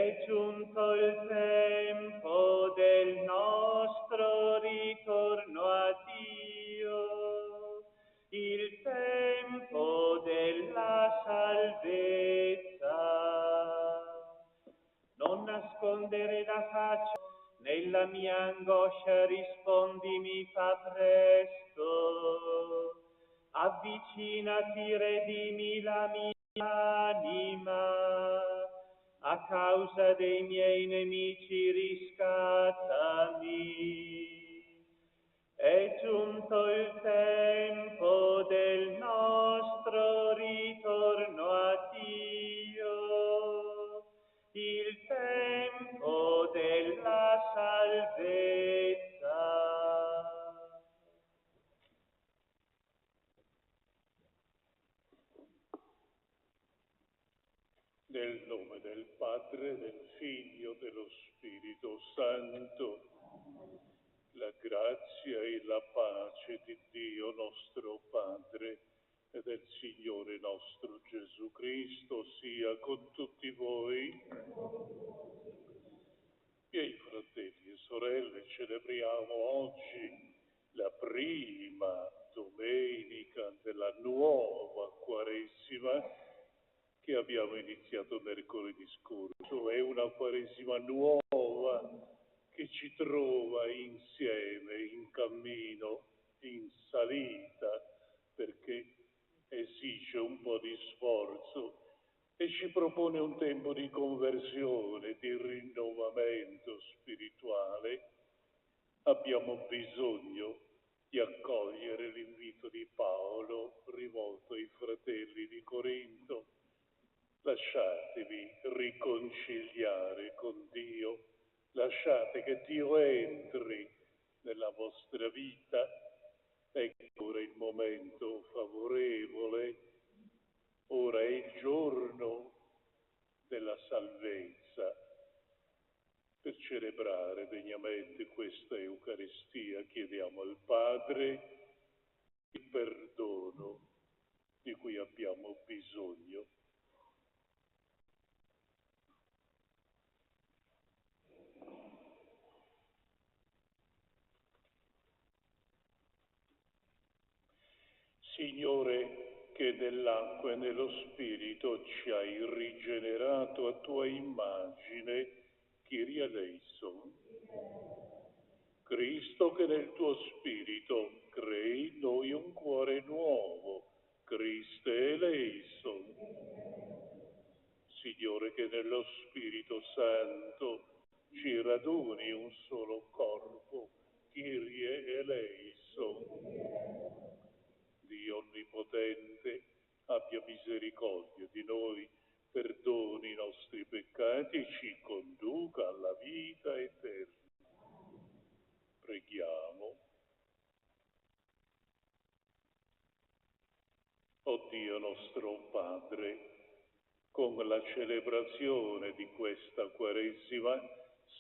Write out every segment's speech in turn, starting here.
È giunto il tempo del nostro ritorno a Dio, il tempo della salvezza. Non nascondere la faccia, nella mia angoscia rispondimi, fa presto. Avvicinati, redimi la mia anima, a causa dei miei nemici riscattami. È giunto il tempo del nostro ritorno a Dio, il tempo della salvezza. Nel nome del Padre, del Figlio, dello Spirito Santo, la grazia e la pace di Dio nostro Padre e del Signore nostro Gesù Cristo sia con tutti voi. Miei fratelli e sorelle, celebriamo oggi la prima domenica della nuova Quaresima che abbiamo iniziato mercoledì scorso. È una Quaresima nuova che ci trova insieme in cammino, in salita, perché esige un po' di sforzo e ci propone un tempo di conversione, di rinnovamento spirituale. Abbiamo bisogno di accogliere l'invito di Paolo rivolto ai fratelli di Corinto. Lasciatevi riconciliare con Dio, lasciate che Dio entri nella vostra vita. Ecco ora il momento favorevole, ora è il giorno della salvezza. Per celebrare degnamente questa Eucaristia chiediamo al Padre il perdono di cui abbiamo bisogno. Signore, che nell'acqua e nello Spirito ci hai rigenerato a tua immagine, Kyrie eleison. Cristo, che nel tuo Spirito crei in noi un cuore nuovo, Christe eleison. Signore, che nello Spirito Santo ci raduni un solo corpo, Kyrie eleison. Dio Onnipotente, abbia misericordia di noi, perdoni i nostri peccati e ci conduca alla vita eterna. Preghiamo. O Dio nostro Padre, con la celebrazione di questa Quaresima,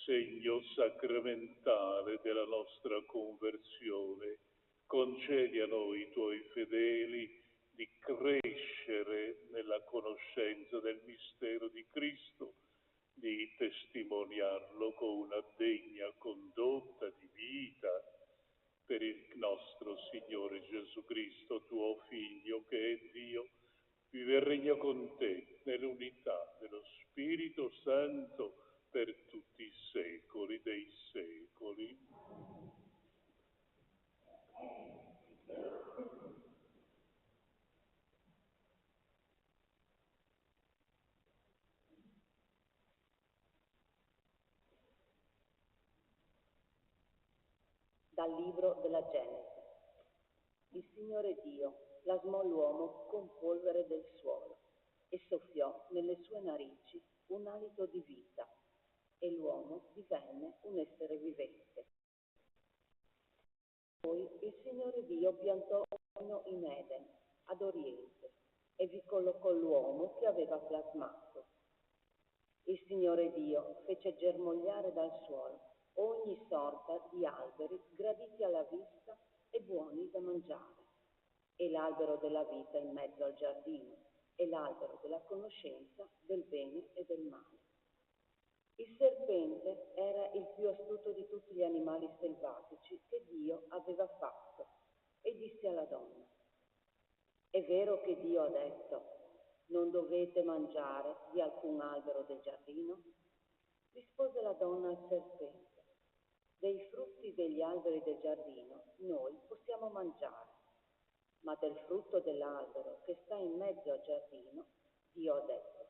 segno sacramentale della nostra conversione, concedi a noi, tuoi fedeli, di crescere nella conoscenza del mistero di Cristo, di testimoniarlo con una degna condotta di vita per il nostro Signore Gesù Cristo, tuo Figlio, che è Dio, vive e regna con te nell'unità dello Spirito Santo per tutti i secoli dei secoli. Dal libro della Genesi. Il Signore Dio plasmò l'uomo con polvere del suolo e soffiò nelle sue narici un alito di vita, e l'uomo divenne un essere vivente. Poi il Signore Dio piantò uno in Eden, ad oriente, e vi collocò l'uomo che aveva plasmato. Il Signore Dio fece germogliare dal suolo ogni sorta di alberi graditi alla vista e buoni da mangiare, e l'albero della vita in mezzo al giardino, e l'albero della conoscenza del bene e del male. Il serpente era il più astuto di tutti gli animali selvatici che Dio aveva fatto e disse alla donna: è vero che Dio ha detto: non dovete mangiare di alcun albero del giardino? Rispose la donna al serpente: dei frutti degli alberi del giardino noi possiamo mangiare, ma del frutto dell'albero che sta in mezzo al giardino Dio ha detto: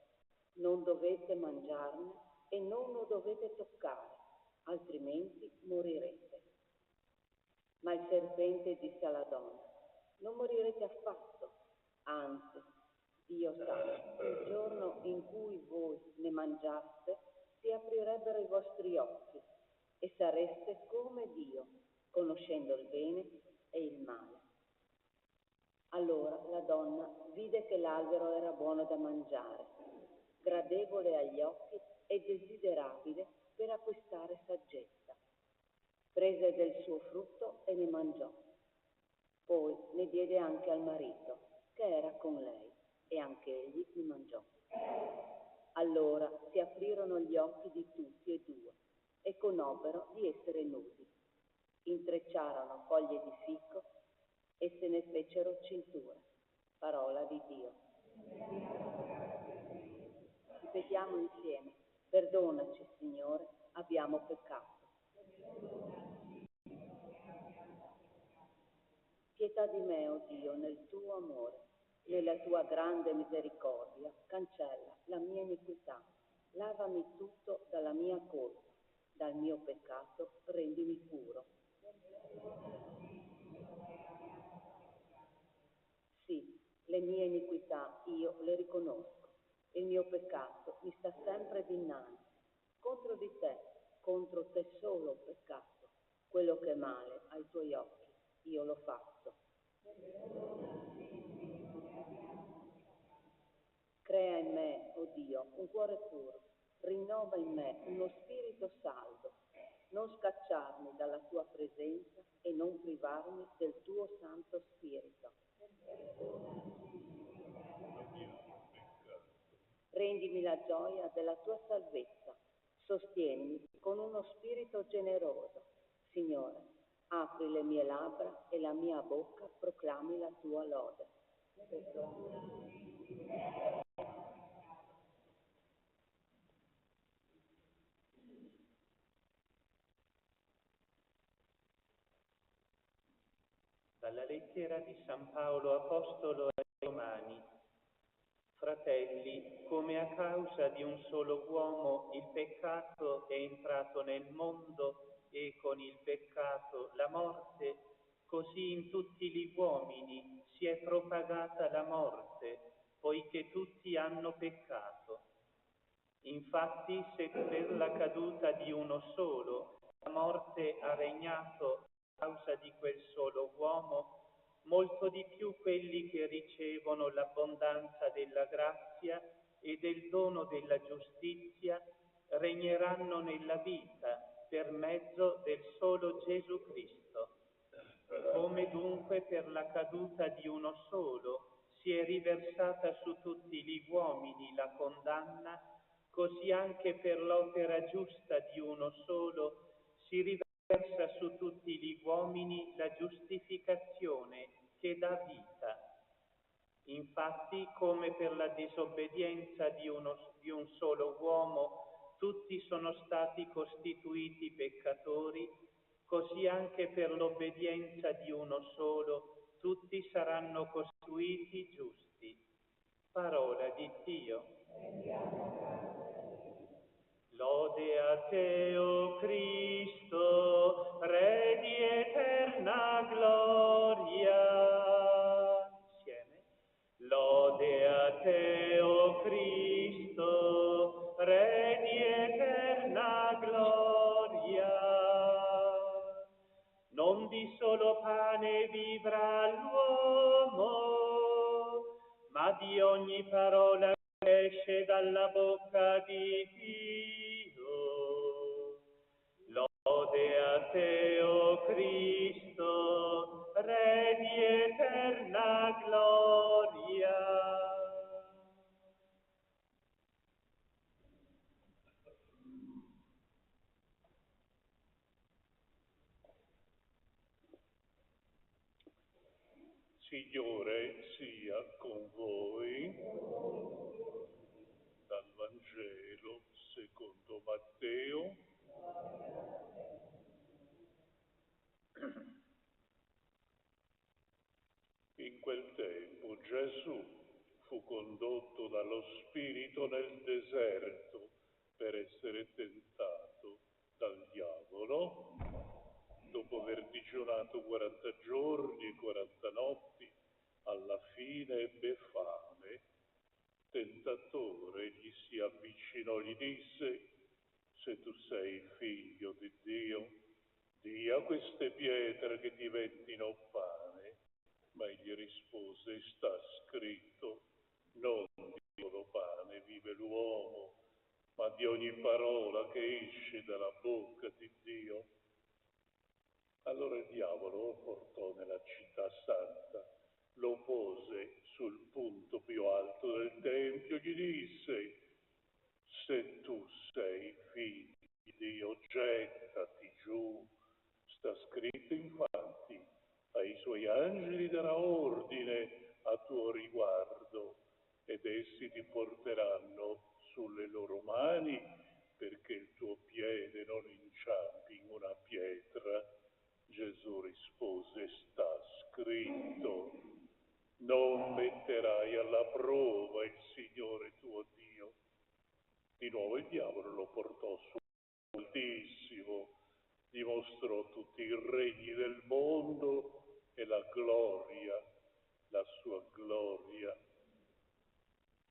non dovete mangiarne e non lo dovete toccare, altrimenti morirete. Ma il serpente disse alla donna: non morirete affatto, anzi, Dio sa che il giorno in cui voi ne mangiaste si aprirebbero i vostri occhi e sareste come Dio, conoscendo il bene e il male. Allora la donna vide che l'albero era buono da mangiare, gradevole agli occhi e desiderabile per acquistare saggezza. Prese del suo frutto e ne mangiò. Poi ne diede anche al marito, che era con lei, e anche egli ne mangiò. Allora si aprirono gli occhi di tutti e due e conobbero di essere nudi. Intrecciarono foglie di fico e se ne fecero cinture. Parola di Dio. Ripetiamo insieme: perdonaci, Signore, abbiamo peccato. Pietà di me, o Dio, nel tuo amore, nella tua grande misericordia, cancella la mia iniquità, lavami tutto dalla mia colpa, dal mio peccato rendimi puro. Sì, le mie iniquità io le riconosco, il mio peccato mi sta sempre dinanzi. Contro di te, contro te solo ho peccato, quello che è male ai tuoi occhi io l'ho fatto. Crea in me, o Dio, un cuore puro, rinnova in me uno spirito saldo, non scacciarmi dalla tua presenza e non privarmi del tuo Santo Spirito. Rendimi la gioia della tua salvezza, sostienimi con uno spirito generoso. Signore, apri le mie labbra e la mia bocca proclami la tua lode. Dalla lettera di San Paolo Apostolo ai Romani. Fratelli, come a causa di un solo uomo il peccato è entrato nel mondo e con il peccato la morte, così in tutti gli uomini si è propagata la morte, poiché tutti hanno peccato. Infatti, se per la caduta di uno solo la morte ha regnato a causa di quel solo uomo, molto di più quelli che ricevono l'abbondanza della grazia e del dono della giustizia regneranno nella vita per mezzo del solo Gesù Cristo. Come dunque per la caduta di uno solo si è riversata su tutti gli uomini la condanna, così anche per l'opera giusta di uno solo si riversa su tutti gli uomini la giustificazione che dà vita. Infatti, come per la disobbedienza di un solo uomo tutti sono stati costituiti peccatori, così anche per l'obbedienza di uno solo tutti saranno costituiti giusti. Parola di Dio. Lode a te, o Cristo, Re di eterna gloria. Insieme. Lode a te, o Cristo, Re di eterna gloria. Non di solo pane vivrà l'uomo, ma di ogni parola che esce dalla bocca di Dio. Lode a te, o Cristo, Re di eterna gloria. Signore sia con voi. Dal Vangelo secondo Matteo. In quel tempo Gesù fu condotto dallo Spirito nel deserto per essere tentato dal diavolo. Dopo aver digiunato 40 giorni e 40 notti, alla fine ebbe fame. Tentatore gli si avvicinò e gli disse: se tu sei figlio di Dio, di a queste pietre che diventino pane. Ma egli rispose: sta scritto, non di solo pane vive l'uomo, ma di ogni parola che esce dalla bocca di Dio. Allora il diavolo lo portò nella città santa, lo pose sul punto più alto del tempio e gli disse: se tu sei figlio di Dio, gettati giù. Sta scritto infatti, ai suoi angeli darà ordine a tuo riguardo, ed essi ti porteranno sulle loro mani perché il tuo piede non inciampi in una pietra. Gesù rispose: sta scritto, non metterai alla prova il Signore tuo Dio. Di nuovo il diavolo lo portò su altissimo, gli mostrò tutti i regni del mondo e la sua gloria,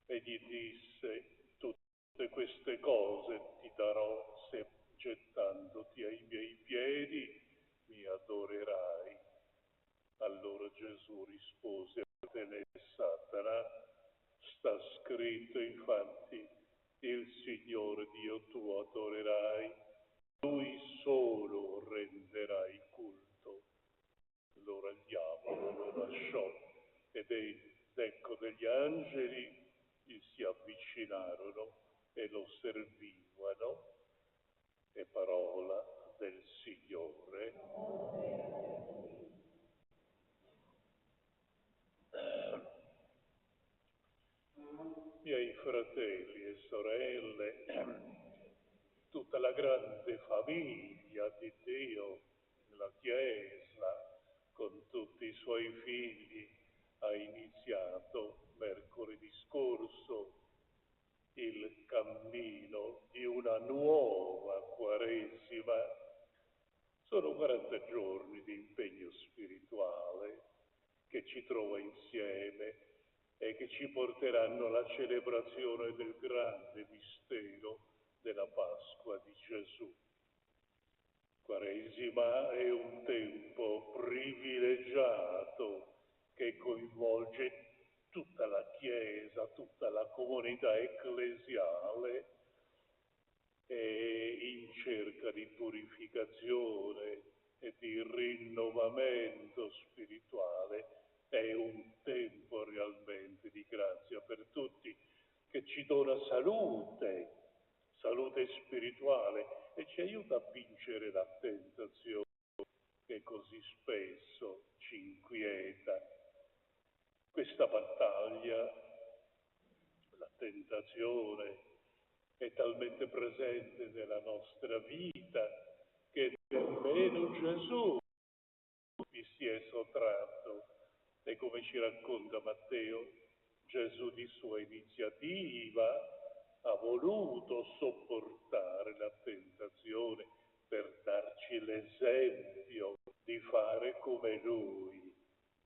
e gli disse: tutte queste cose ti darò se gettandoti ai miei piedi mi adorerai. Allora Gesù rispose: vattene, Satana, sta scritto infatti, il Signore Dio tuo adorerai, Lui solo renderai culto. Allora il diavolo lo lasciò ed ecco degli angeli gli si avvicinarono e lo servivano. È parola del Signore. Miei fratelli e sorelle, tutta la grande famiglia di Dio, la Chiesa, con tutti i suoi figli, ha iniziato mercoledì scorso il cammino di una nuova Quaresima. Sono 40 giorni di impegno spirituale che ci trova insieme e che ci porteranno alla celebrazione del grande mistero della Pasqua di Gesù. Quaresima è un tempo privilegiato che coinvolge tutta la Chiesa, tutta la comunità ecclesiale, in cerca di purificazione e di rinnovamento spirituale. È un tempo realmente di grazia per tutti, che ci dona salute spirituale e ci aiuta a vincere la tentazione che così spesso ci inquieta. Questa battaglia, la tentazione, è talmente presente nella nostra vita che nemmeno Gesù vi si è sottratto. E come ci racconta Matteo, Gesù di sua iniziativa ha voluto sopportare la tentazione per darci l'esempio di fare come Lui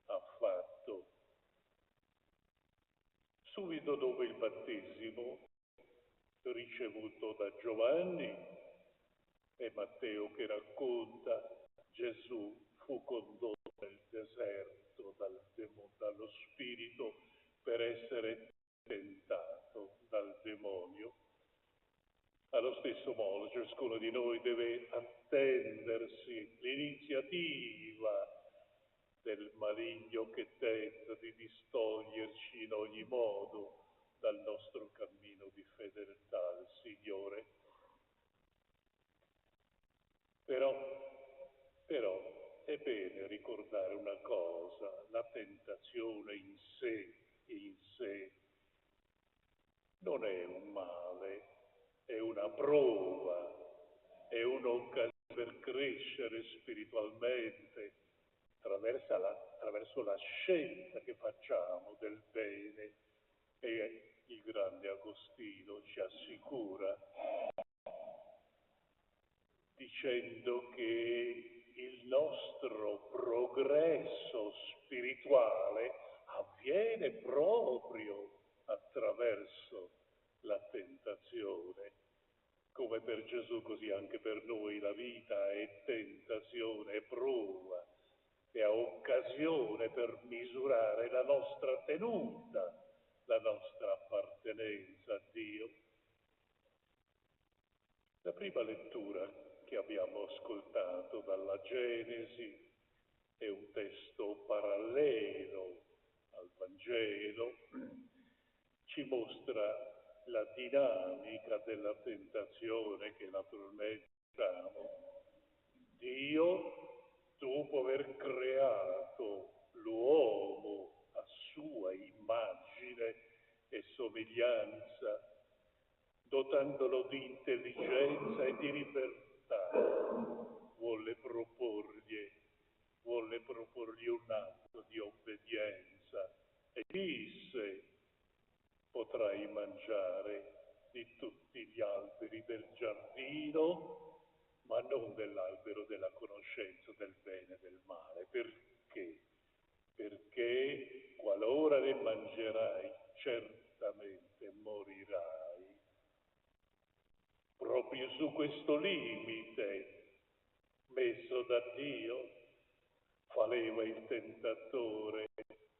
ha fatto. Subito dopo il battesimo ricevuto da Giovanni, è Matteo che racconta, Gesù fu condotto nel deserto dallo Spirito per essere tentato dal demonio. Allo stesso modo ciascuno di noi deve attendersi l'iniziativa del maligno che tenta di distoglierci in ogni modo dal nostro cammino di fedeltà al Signore. Però è bene ricordare una cosa: la tentazione in sé non è un male, è una prova, è un'occasione per crescere spiritualmente attraverso la scelta che facciamo del bene. E il grande Agostino ci assicura dicendo che il nostro progresso spirituale avviene proprio attraverso la tentazione. Come per Gesù, così anche per noi la vita è tentazione, è prova, è occasione per misurare la nostra tenuta, la nostra appartenenza a Dio. La prima lettura che abbiamo ascoltato dalla Genesi è un testo parallelo al Vangelo, ci mostra la dinamica della tentazione che naturalmente diciamo. Dio, dopo aver creato l'uomo a sua immagine e somiglianza, dotandolo di intelligenza e di libertà, volle proporgli un atto di obbedienza e disse: potrai mangiare di tutti gli alberi del giardino, ma non dell'albero della conoscenza del bene e del male. Perché? Perché qualora ne mangerai, certamente morirai. Proprio su questo limite messo da Dio faleva il tentatore,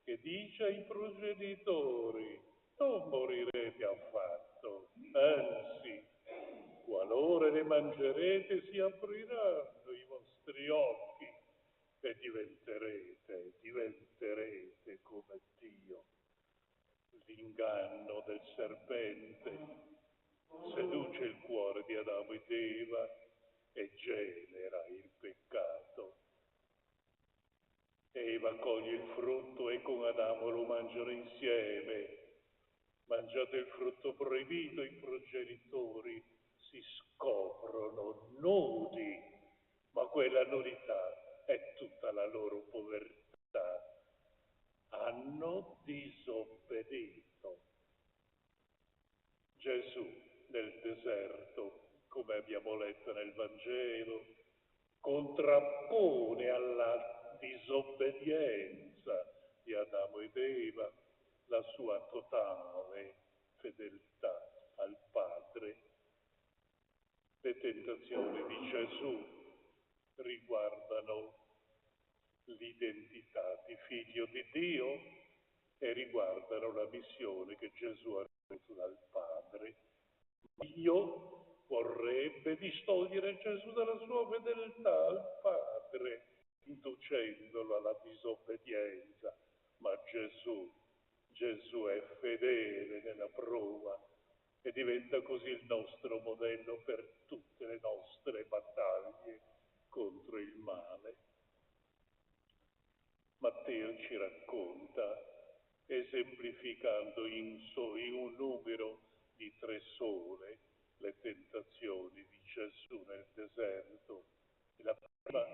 che dice ai progenitori: non morirete affatto, anzi, qualora ne mangerete si apriranno i vostri occhi e diventerete come Dio. L'inganno del serpente seduce il cuore di Adamo ed Eva e genera il peccato. Eva coglie il frutto e con Adamo lo mangiano insieme. Mangiate il frutto proibito, i progenitori si scoprono nudi, ma quella nudità è tutta la loro povertà. Hanno disobbedito. Gesù nel deserto, come abbiamo letto nel Vangelo, contrappone alla disobbedienza di Adamo ed Eva la sua totale fedeltà al Padre. Le tentazioni di Gesù riguardano l'identità di figlio di Dio e riguardano la missione che Gesù ha ricevuto dal Padre. Dio vorrebbe distogliere Gesù dalla sua fedeltà al Padre, inducendolo alla disobbedienza, ma Gesù è fedele nella prova e diventa così il nostro modello per tutte le nostre battaglie contro il male. Matteo ci racconta, esemplificando in un numero di 3 sole, le tentazioni di Gesù nel deserto. E la prima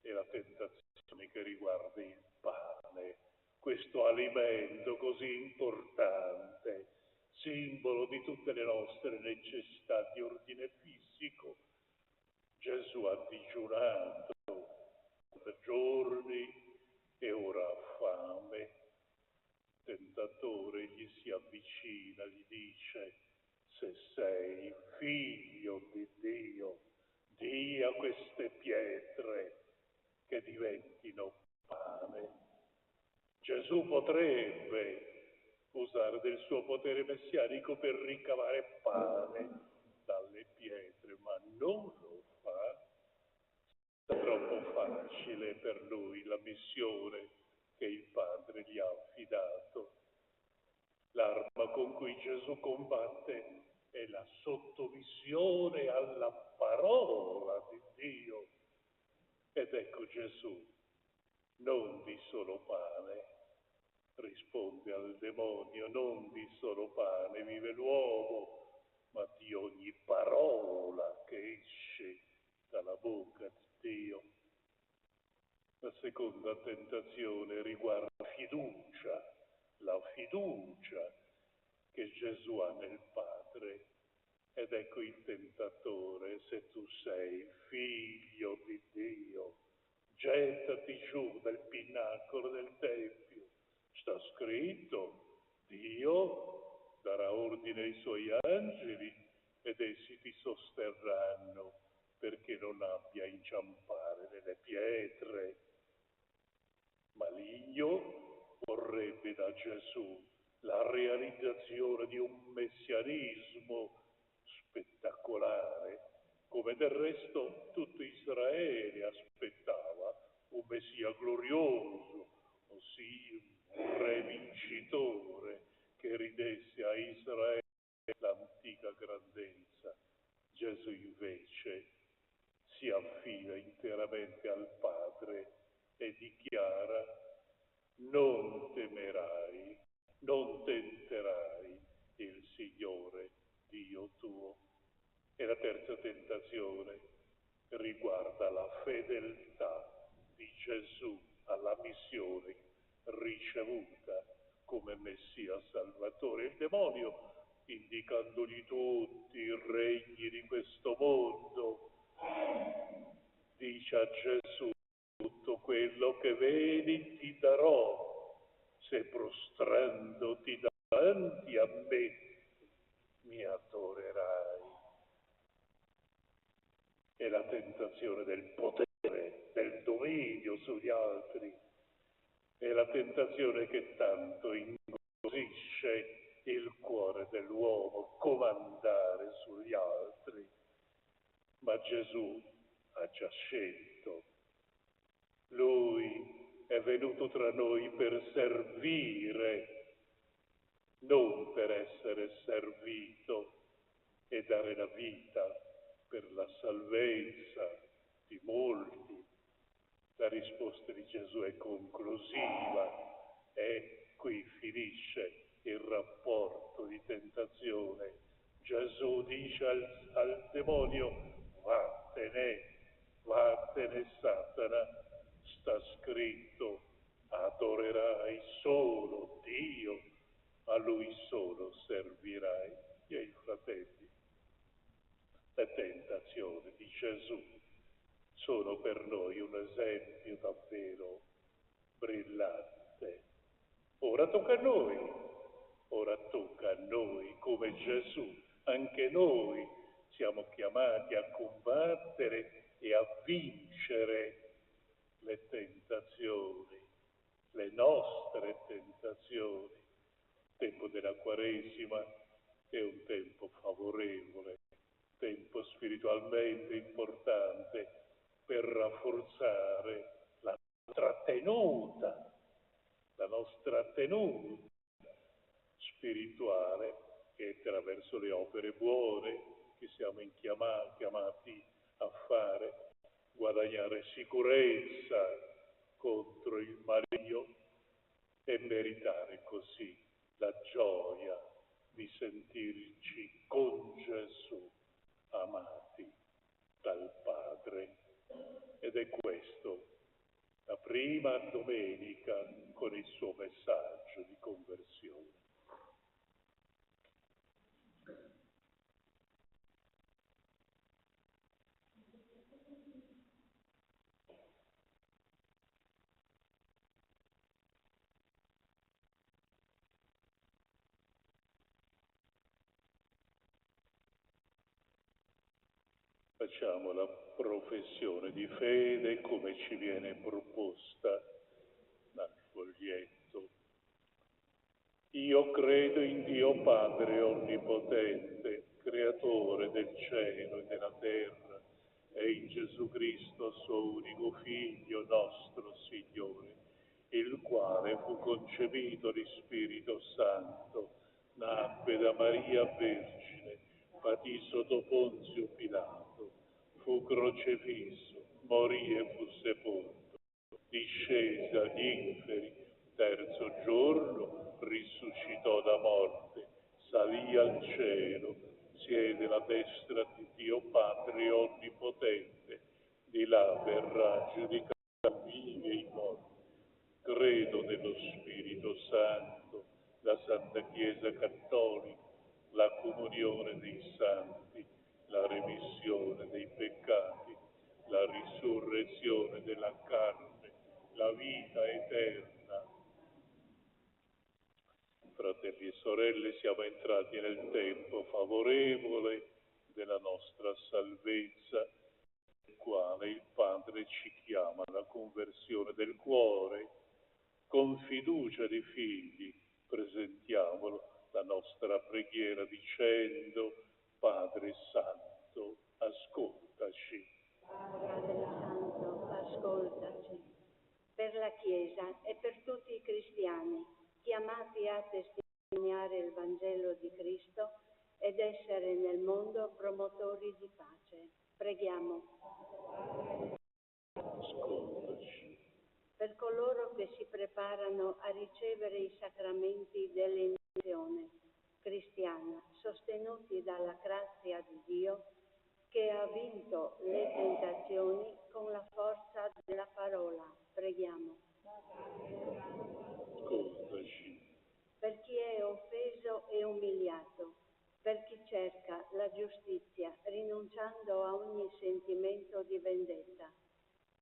è la tentazione che riguarda il pane, questo alimento così importante, simbolo di tutte le nostre necessità di ordine fisico. Gesù ha digiunato per giorni e ora ha fame. Il tentatore gli si avvicina, gli dice: se sei figlio di Dio, di a queste pietre che diventino pane. Gesù potrebbe usare del suo potere messianico per ricavare pane dalle pietre, ma non lo fa. È troppo facile per lui la missione che il Padre gli ha affidato. L'arma con cui Gesù combatte è la sottomissione alla parola di Dio. Ed ecco Gesù, non di solo pane, risponde al demonio, non di solo pane vive l'uomo, ma di ogni parola che esce dalla bocca di Dio. La seconda tentazione riguarda la fiducia che Gesù ha nel Padre. Ed ecco il tentatore: se tu sei figlio di Dio, gettati giù dal pinnacolo del Tempio. Sta scritto, Dio darà ordine ai suoi angeli ed essi ti sosterranno perché non abbia a inciampare nelle pietre. Maligno vorrebbe da Gesù la realizzazione di un messianismo spettacolare, come del resto tutto Israele aspettava un Messia glorioso, ossia un re vincitore che ridesse a Israele l'antica grandezza. Gesù invece si affida interamente al Padre e dichiara: non temerai, non tenterai il Signore Dio tuo. E la terza tentazione riguarda la fedeltà di Gesù alla missione ricevuta come Messia Salvatore. Il demonio, indicandogli tutti i regni di questo mondo, dice a Gesù: tutto quello che vedi ti darò, se prostrandoti davanti a me mi adorerai. È la tentazione del potere, del dominio sugli altri. È la tentazione che tanto ingolosisce il cuore dell'uomo, comandare sugli altri. Ma Gesù ha già scelto. Lui è venuto tra noi per servire, non per essere servito, e dare la vita per la salvezza di molti. La risposta di Gesù è conclusiva e qui finisce il rapporto di tentazione. Gesù dice al demonio: vattene Satana, sta scritto, adorerai solo Dio, a Lui solo servirai. Miei fratelli, le tentazioni di Gesù sono per noi un esempio davvero brillante. Ora tocca a noi come Gesù, anche noi siamo chiamati a combattere e a vincere le tentazioni, le nostre tentazioni. Il tempo della Quaresima è un tempo favorevole, tempo spiritualmente importante per rafforzare la nostra tenuta spirituale, che attraverso le opere buone che siamo chiamati a fare, guadagnare sicurezza contro il maligno e meritare così la gioia di sentirci con Gesù amati dal Padre. Ed è questo la prima domenica con il suo messaggio di conversione. Facciamo la professione di fede come ci viene proposta dal foglietto. Io credo in Dio Padre Onnipotente, Creatore del cielo e della terra, e in Gesù Cristo, suo unico Figlio, nostro Signore, il quale fu concepito di Spirito Santo, nacque da Maria Vergine, patì sotto Ponzio Pilato, fu crocefisso, morì e fu sepolto, discese agli inferi, terzo giorno risuscitò da morte, salì al cielo, siede alla destra di Dio Padre Onnipotente, di là verrà a giudicare i vivi e i morti. Credo nello Spirito Santo, la Santa Chiesa Cattolica, la comunione dei santi, la remissione dei peccati, la risurrezione della carne, la vita eterna. Fratelli e sorelle, siamo entrati nel tempo favorevole della nostra salvezza, nel quale il Padre ci chiama alla conversione del cuore. Con fiducia di figli presentiamolo la nostra preghiera dicendo: Padre Santo, ascoltaci. Padre Santo, ascoltaci. Per la Chiesa e per tutti i cristiani chiamati a testimoniare il Vangelo di Cristo ed essere nel mondo promotori di pace. Preghiamo. Ascoltaci. Per coloro che si preparano a ricevere i sacramenti dell'inizione cristiana, sostenuti dalla grazia di Dio, che ha vinto le tentazioni con la forza della parola. Preghiamo. Ascoltaci. Per chi è offeso e umiliato, per chi cerca la giustizia rinunciando a ogni sentimento di vendetta,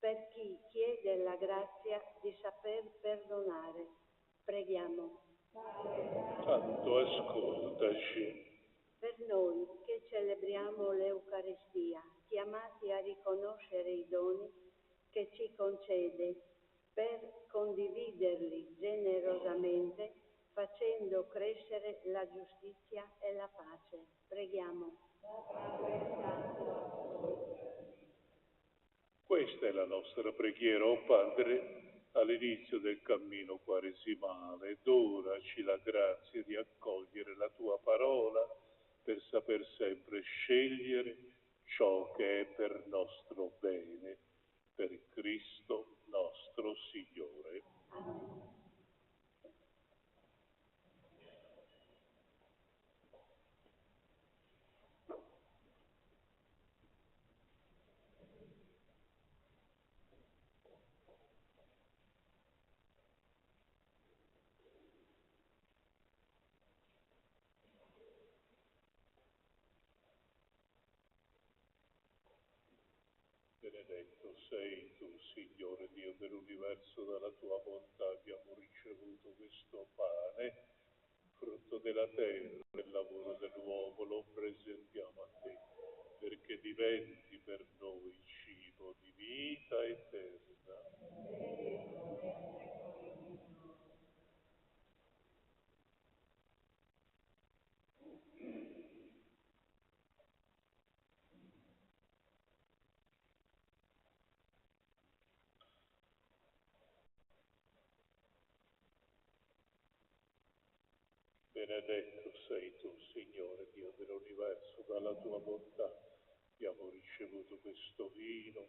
per chi chiede la grazia di saper perdonare. Preghiamo. Santo, ascoltaci. Per noi che celebriamo l'Eucaristia, chiamati a riconoscere i doni che ci concede, per condividerli generosamente, facendo crescere la giustizia e la pace. Preghiamo. Questa è la nostra preghiera, o Padre, all'inizio del cammino quaresimale. Donaci la grazia di accogliere la Tua parola per saper sempre scegliere ciò che è per nostro bene, per Cristo nostro Signore. Amen. Benedetto sei tu, Signore Dio dell'universo, dalla tua bontà abbiamo ricevuto questo pane, frutto della terra, del lavoro dell'uomo, lo presentiamo a te, perché diventi per noi cibo di vita eterna. Benedetto sei tu, Signore Dio dell'universo, dalla tua bontà abbiamo ricevuto questo vino,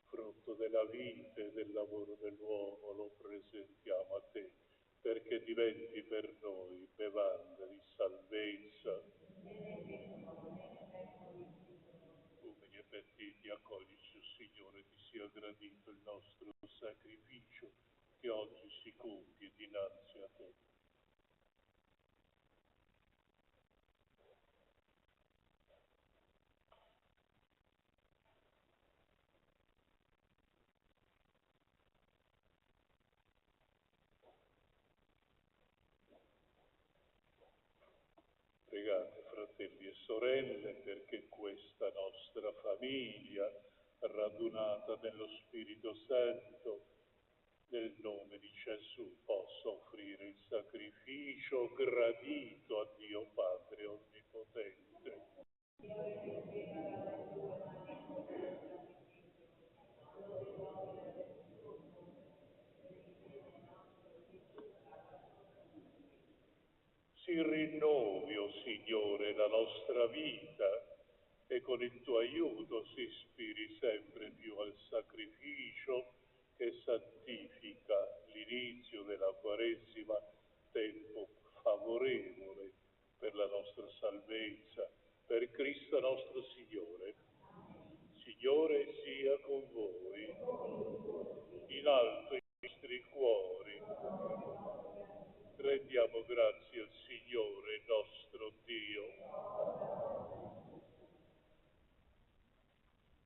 frutto della vita e del lavoro dell'uomo, lo presentiamo a te, perché diventi per noi bevanda di salvezza. Umili e pentiti, accoglici, Signore, ti sia gradito il nostro sacrificio che oggi si compie dinanzi a te. Pregate, fratelli e sorelle, perché questa nostra famiglia, radunata nello Spirito Santo, nel nome di Gesù, possa offrire il sacrificio gradito a Dio Padre Onnipotente. Si rinnovi, o Signore, la nostra vita e che con il tuo aiuto si ispiri sempre più al sacrificio che santifica l'inizio della Quaresima, tempo favorevole per la nostra salvezza, per Cristo nostro Signore. Signore sia con voi, in alto i nostri cuori, rendiamo grazie al Signore nostro Dio.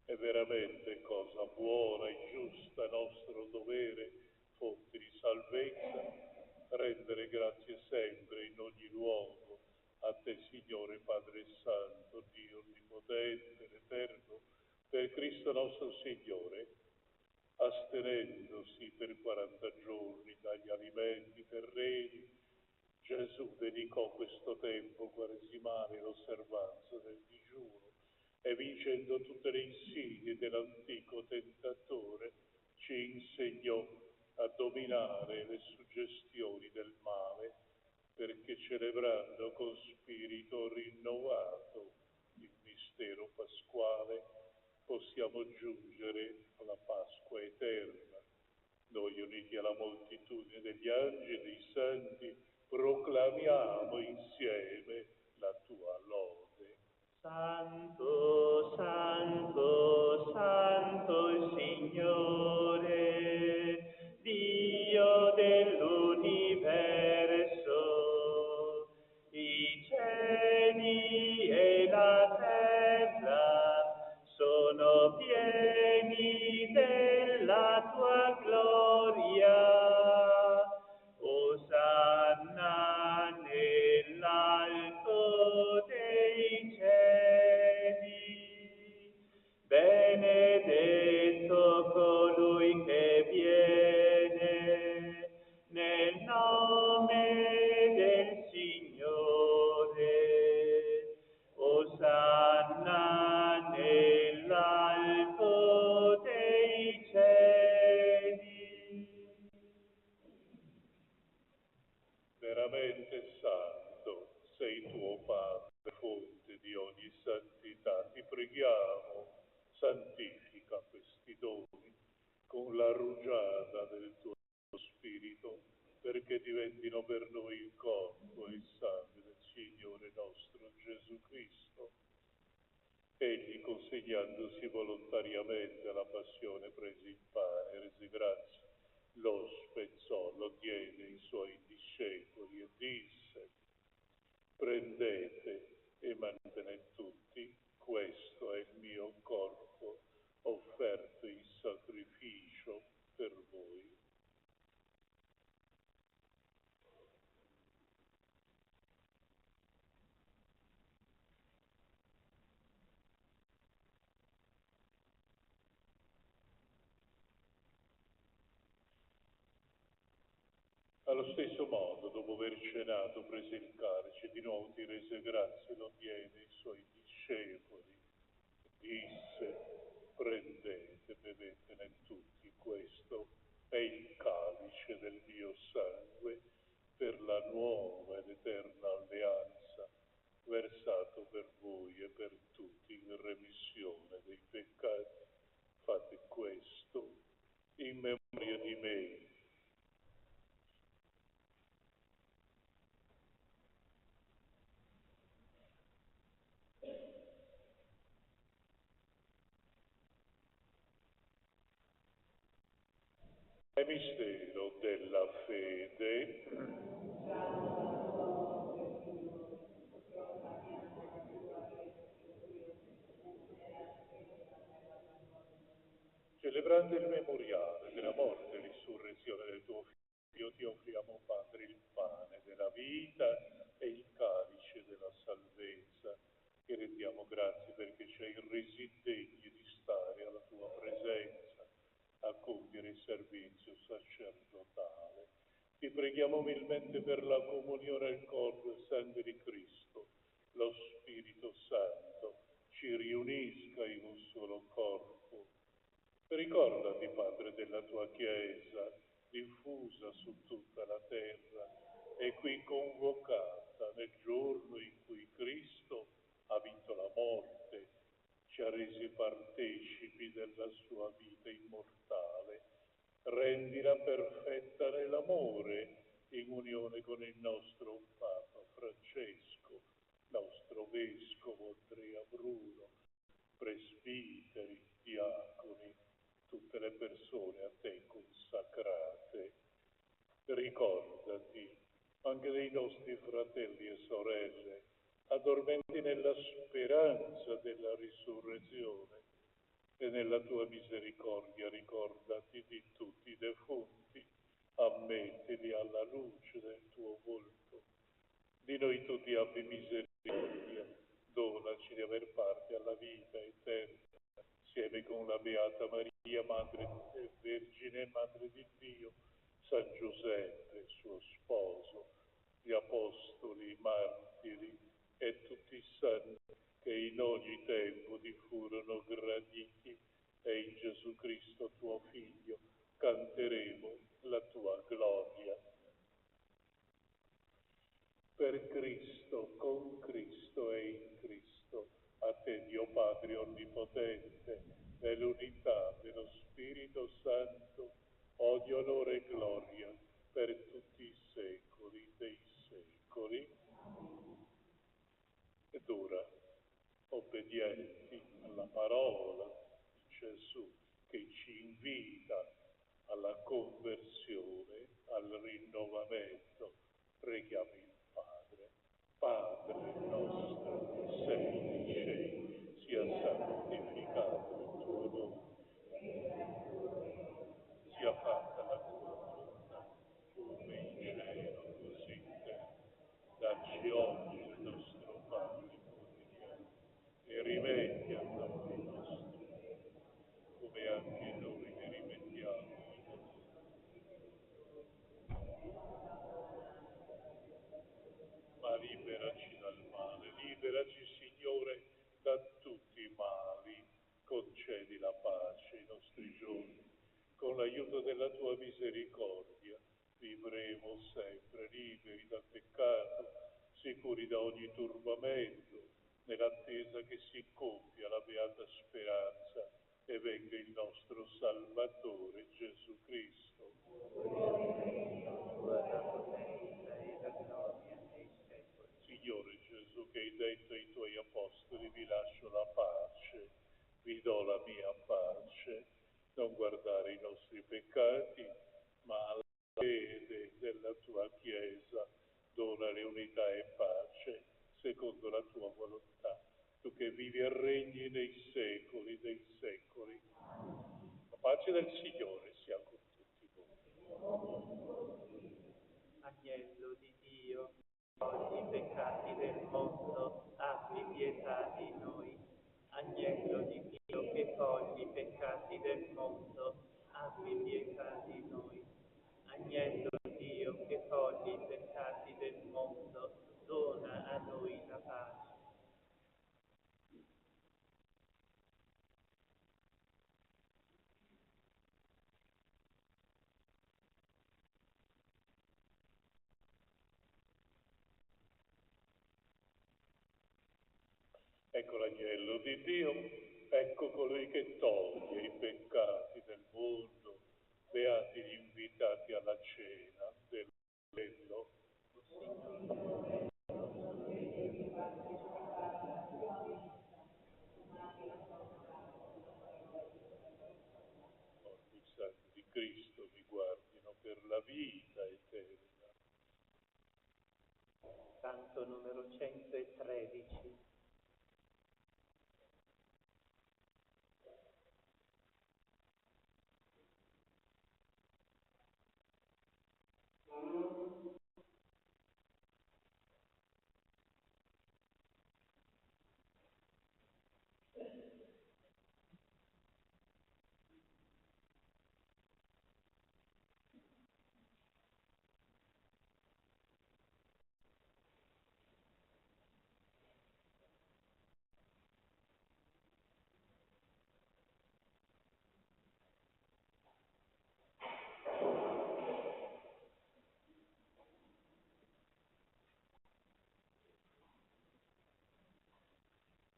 È veramente cosa buona e giusta, nostro dovere, fonte di salvezza, rendere grazie sempre in ogni luogo a te, Signore Padre Santo, Dio Onnipotente, l'Eterno, per Cristo nostro Signore, astenendosi per 40 giorni dagli alimenti terreni, Gesù dedicò questo tempo quaresimale all'osservanza del digiuno e vincendo tutte le insidie dell'antico tentatore, ci insegnò a dominare le suggestioni del male, perché celebrando con spirito rinnovato il mistero pasquale possiamo giungere alla Pasqua eterna. Noi, uniti alla moltitudine degli angeli e dei santi, proclamiamo insieme la tua lode. Santo, santo, santo il Signore, Dio dell'universo, i cieli e la terra sono pieni della tua gloria. Osanna nell'alto dei cieli, benedetto colui che viene nel nome del Signore. Osanna nell'alto dei cieli. Veramente santo sei tuo Padre, fonte di ogni santità. Ti preghiamo, santifica questi doni con la rugiada del tuo Spirito, perché diventino per noi il corpo e il sangue del Signore nostro Gesù Cristo. Egli, consegnandosi volontariamente alla passione, prese il pane e rese grazie, lo spezzò, lo diede ai suoi discepoli e disse: prendete e mangiate tutti, questo è il mio corpo offerto in sacrificio per voi. Allo stesso modo, dopo aver cenato, prese il calice, di nuovo ti rese grazie, lo diede ai suoi discepoli, disse: prendete, bevetene tutti, questo è il calice del mio sangue, per la nuova ed eterna alleanza, versato per voi e per tutti in remissione dei peccati. Fate questo in memoria di me. È mistero della fede. Celebrando il memoriale della morte e risurrezione del tuo Figlio, ti offriamo, Padre, il pane della vita e il calice della salvezza. Ti rendiamo grazie perché ci hai resi degni di stare alla tua presenza, a compiere il servizio sacerdotale. Ti preghiamo umilmente per la comunione al corpo e sangue di Cristo. Lo Spirito Santo ci riunisca in un solo corpo. Ricordati, Padre, della tua Chiesa, diffusa su tutta la terra e qui convocata nel giorno in cui Cristo ha vinto la morte ci ha resi partecipi della sua vita immortale. Rendila perfetta nell'amore, in unione con il nostro Papa Francesco, nostro Vescovo Andrea Bruno, presbiteri, diaconi, tutte le persone a te consacrate. Ricordati anche dei nostri fratelli e sorelle, addormenti nella speranza della risurrezione, e nella tua misericordia ricordati di tutti i defunti, ammettili alla luce del tuo volto. Di noi tutti abbi misericordia, donaci di aver parte alla vita eterna, insieme con la Beata Maria, Madre e Vergine, Madre di Dio, San Giuseppe, suo sposo, gli Apostoli, i Martiri e tutti i santi che in ogni tempo ti furono graditi, e in Gesù Cristo tuo Figlio canteremo la tua gloria. Per Cristo, con Cristo e in Cristo, a te Dio Padre Onnipotente, nell'unità dello Spirito Santo, odio, onore e gloria per tutti i secoli dei secoli. Ed ora, obbedienti alla parola di Gesù che ci invita alla conversione, al rinnovamento, preghiamo il Padre. Padre nostro che sei nei cieli, sia santificato il tuo nome, sia fatta la tua volontà, come in cielo così in terra. Dacci oggi il nostro pane quotidiano e rimetti a noi i nostri, come anche noi ne rimettiamo ai nostri. Ma liberaci dal male, liberaci Signore da tutti i mali, concedi la pace ai nostri giorni, con l'aiuto della tua misericordia vivremo sempre liberi dal peccato, sicuri da ogni turbamento, nell'attesa che si compia la beata speranza e venga il nostro Salvatore Gesù Cristo. Signore Gesù, che hai detto ai tuoi apostoli, vi lascio la pace, vi do la mia pace, non guardare i nostri peccati, ma alla fede della tua Chiesa, donale unità e pace, secondo la tua volontà, tu che vivi e regni nei secoli dei secoli. La pace del Signore sia con tutti voi. Agnello di Dio, togli i peccati del mondo, abbi pietà di noi. Agnello di Dio che togli i peccati del mondo, abbi pietà di noi. Agnello di Dio che togli i peccati del mondo, dona a noi la pace. Ecco l'agnello di Dio, ecco colui che toglie i peccati del mondo, beati gli invitati alla cena dell'agnello. Morti santi di Cristo mi guardino per la vita eterna. Canto numero 113.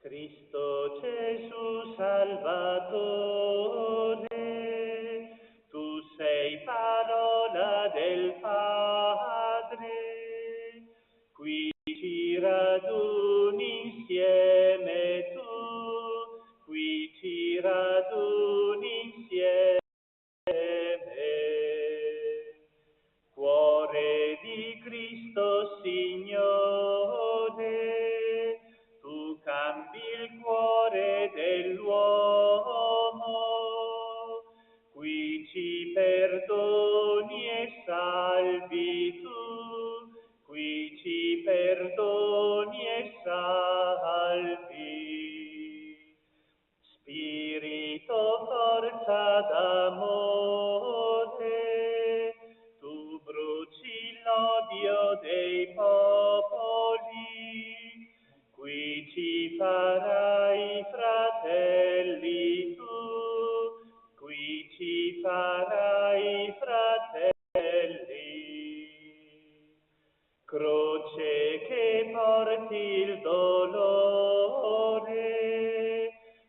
Cristo Gesù Salvatore, tu sei parola del Padre, qui ci raduni insieme tu, qui ci raduni insieme. Cuore di Cristo Signore, tu cambi il cuore dell'uomo, qui ci perdoni e salvi tu, qui ci perdoni e salvi. Spirito, forza d'amore, tu bruci l'odio dei popoli, qui ci farai fratelli tu, qui ci farai fratelli. Croce che porti il dolore,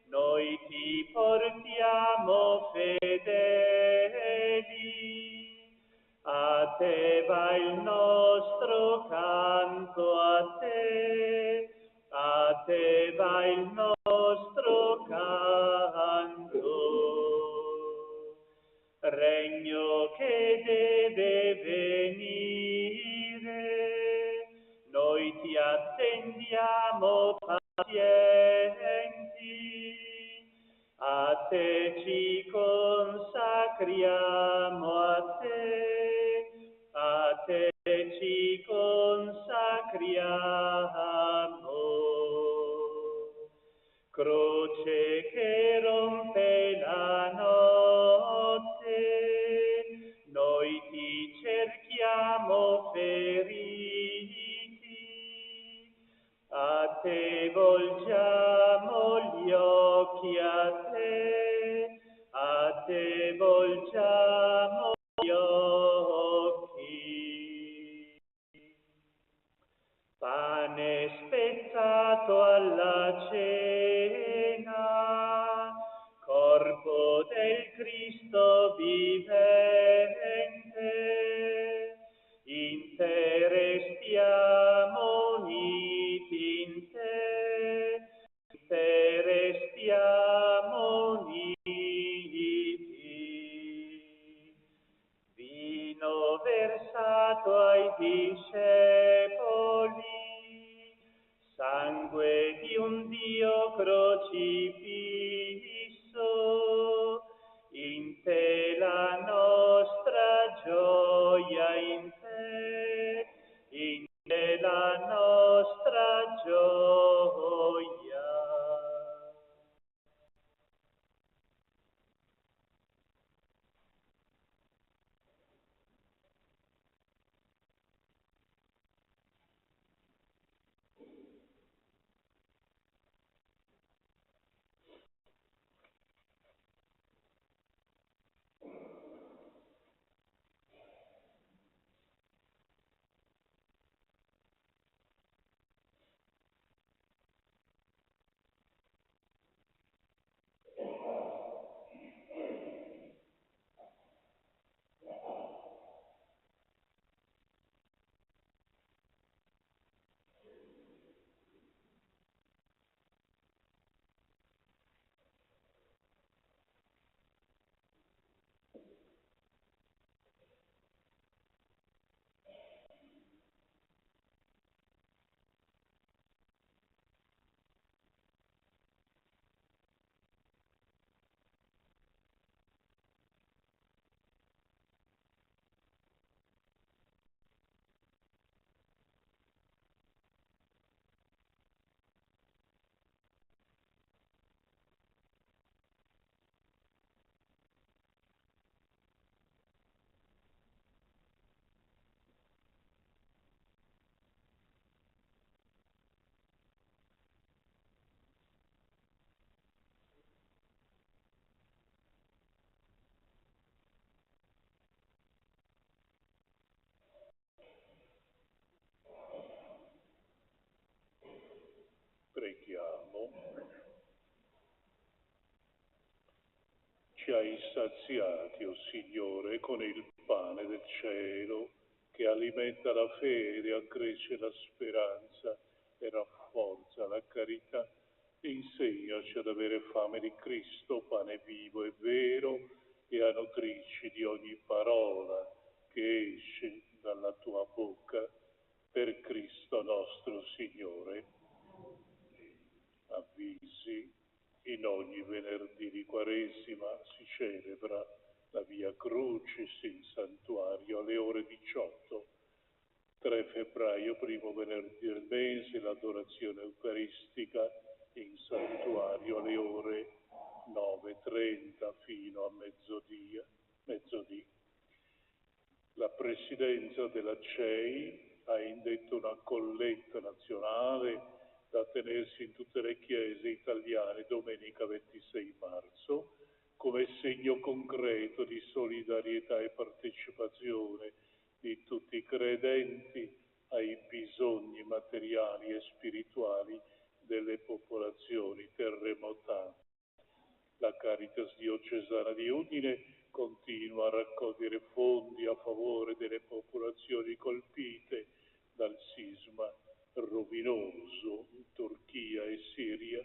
noi ti portiamo fedeli. A te va il nostro canto, a te va il nostro canto. Regno che deve venire, noi ti attendiamo pazienti, a te ci consacriamo, a te ci consacriamo. Croce che rompe la notte, noi ti cerchiamo feriti, a te volgiamo gli occhi, a te volgiamo gli occhi. Pane spezzato alla cena, corpo del Cristo vivente, in te restiamo uniti, in te restiamo uniti. Vino versato ai discepoli, sangue di un Dio crocifisso, in te la nostra gioia, in te la nostra gioia. ci hai saziati, o Signore, con il pane del cielo, che alimenta la fede, accresce la speranza e rafforza la carità. Insegnaci ad avere fame di Cristo, pane vivo e vero, e a nutrirci di ogni parola che esce dalla tua bocca, per Cristo nostro Signore. Avvisi, in ogni venerdì di Quaresima si celebra la Via Crucis in santuario alle ore 18. 3 febbraio, primo venerdì del mese, l'adorazione eucaristica in santuario alle ore 9:30 fino a mezzodì. La Presidenza della CEI ha indetto una colletta nazionale da tenersi in tutte le chiese italiane domenica 26 marzo come segno concreto di solidarietà e partecipazione di tutti i credenti ai bisogni materiali e spirituali delle popolazioni terremotate. La Caritas diocesana di Udine continua a raccogliere fondi a favore delle popolazioni colpite dal sisma rovinoso in Turchia e Siria.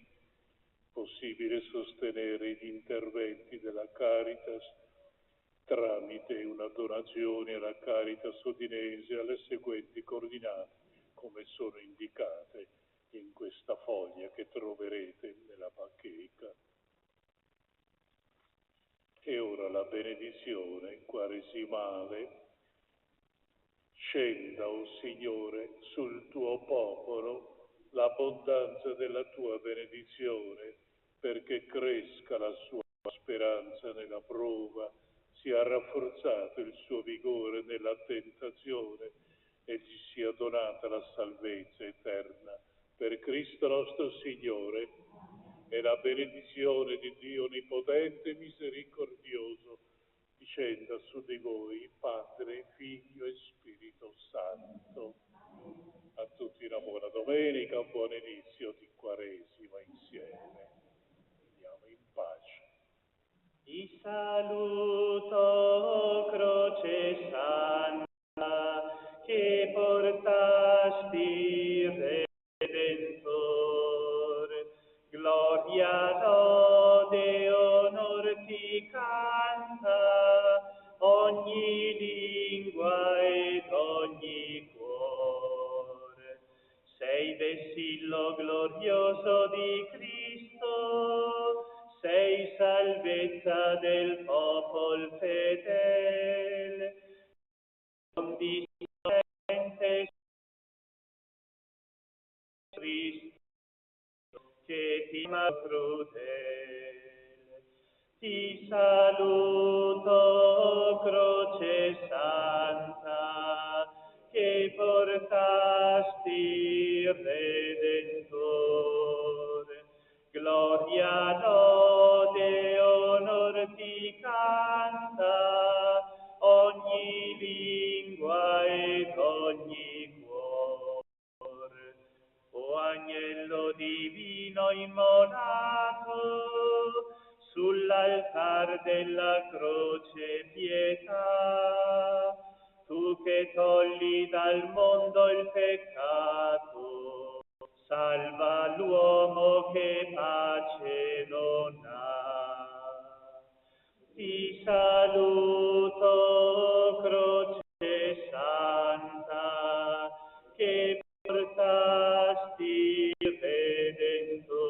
Possibile sostenere gli interventi della Caritas tramite una donazione alla Caritas udinese alle seguenti coordinate, come sono indicate in questa foglia che troverete nella bacheca. E ora la benedizione quaresimale. Scenda, o Signore, sul tuo popolo l'abbondanza della tua benedizione, perché cresca la sua speranza nella prova, sia rafforzato il suo vigore nella tentazione e gli sia donata la salvezza eterna. Per Cristo nostro Signore. E la benedizione di Dio Onnipotente e Misericordioso discenda su di voi, Padre, Figlio e Spirito Santo. A tutti una buona domenica, un buon inizio di Quaresima insieme. Andiamo in pace. Ti saluto, Croce Santa, che portasti Redentore. Gloria, lode, onor ti canta ogni lingua ed ogni cuore. Sei vessillo glorioso di Cristo, sei salvezza del popol fedele, non dissolente Cristo, che ti ama crudele. Ti saluto, Croce Santa, che portasti Redentore. Gloria, lode, onor ti canta ogni lingua ed ogni cuore. O agnello divino immolato sull'altar della croce pietà, tu che togli dal mondo il peccato, salva l'uomo che pace non ha. Ti saluto, Croce Santa, che portasti Redentore.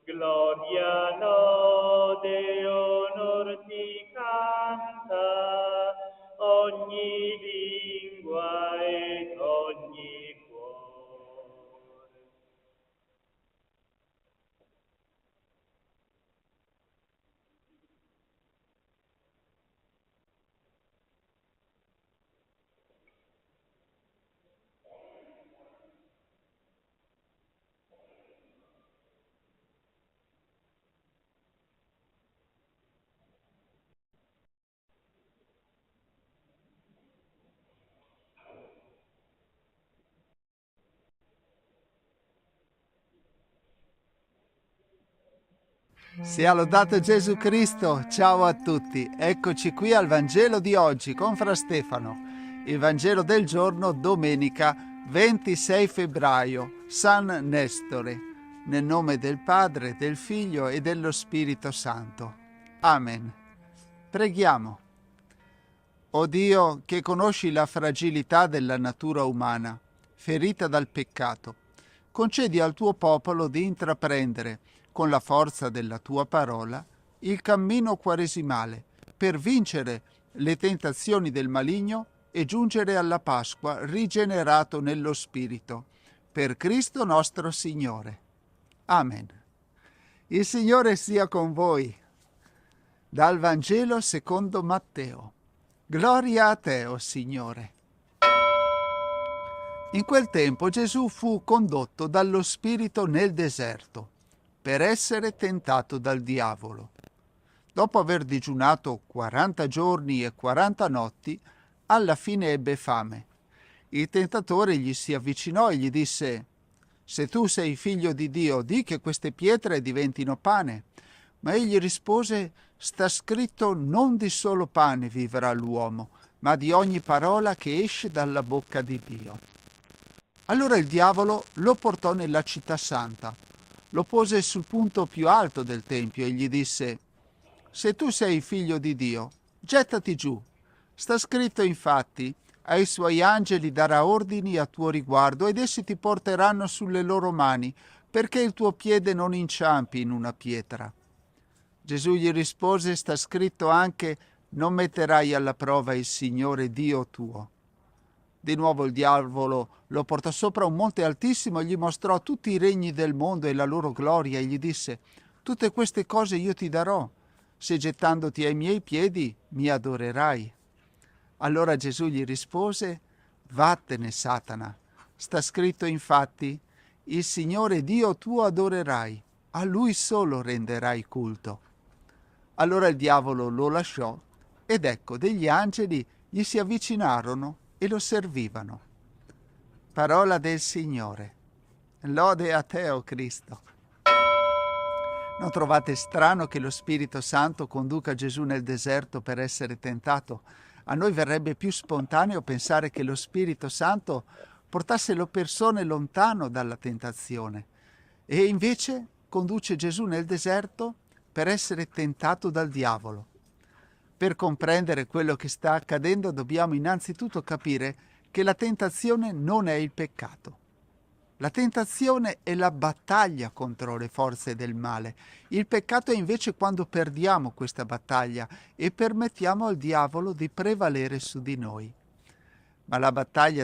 Gloria, lode, onor ti canta ogni lingua ed ogni cuore. Sia lodato Gesù Cristo, ciao a tutti, eccoci qui al Vangelo di oggi con Fra Stefano, il Vangelo del giorno domenica 26 febbraio, San Nestore, nel nome del Padre, del Figlio e dello Spirito Santo. Amen. Preghiamo. O Dio, che conosci la fragilità della natura umana, ferita dal peccato, concedi al tuo popolo di intraprendere, con la forza della tua parola, il cammino quaresimale per vincere le tentazioni del maligno e giungere alla Pasqua rigenerato nello Spirito. Per Cristo nostro Signore. Amen. Il Signore sia con voi. Dal Vangelo secondo Matteo. Gloria a te, o Signore. In quel tempo Gesù fu condotto dallo Spirito nel deserto per essere tentato dal diavolo. Dopo aver digiunato 40 giorni e 40 notti, alla fine ebbe fame. Il tentatore gli si avvicinò e gli disse: «Se tu sei figlio di Dio, di che queste pietre diventino pane». Ma egli rispose: «Sta scritto, non di solo pane vivrà l'uomo, ma di ogni parola che esce dalla bocca di Dio». Allora il diavolo lo portò nella città santa, lo pose sul punto più alto del tempio e gli disse: «Se tu sei figlio di Dio, gettati giù. Sta scritto infatti, ai suoi angeli darà ordini a tuo riguardo ed essi ti porteranno sulle loro mani, perché il tuo piede non inciampi in una pietra». Gesù gli rispose: «Sta scritto anche, non metterai alla prova il Signore Dio tuo». Di nuovo il diavolo lo portò sopra un monte altissimo e gli mostrò tutti i regni del mondo e la loro gloria e gli disse: «Tutte queste cose io ti darò, se gettandoti ai miei piedi mi adorerai». Allora Gesù gli rispose: «Vattene, Satana, sta scritto infatti, il Signore Dio tuo adorerai, a Lui solo renderai culto». Allora il diavolo lo lasciò ed ecco degli angeli gli si avvicinarono e lo servivano. Parola del Signore. Lode a te, o Cristo. Non trovate strano che lo Spirito Santo conduca Gesù nel deserto per essere tentato? A noi verrebbe più spontaneo pensare che lo Spirito Santo portasse le persone lontano dalla tentazione, e invece conduce Gesù nel deserto per essere tentato dal diavolo. Per comprendere quello che sta accadendo dobbiamo innanzitutto capire che la tentazione non è il peccato. La tentazione è la battaglia contro le forze del male. Il peccato è invece quando perdiamo questa battaglia e permettiamo al diavolo di prevalere su di noi. Ma la battaglia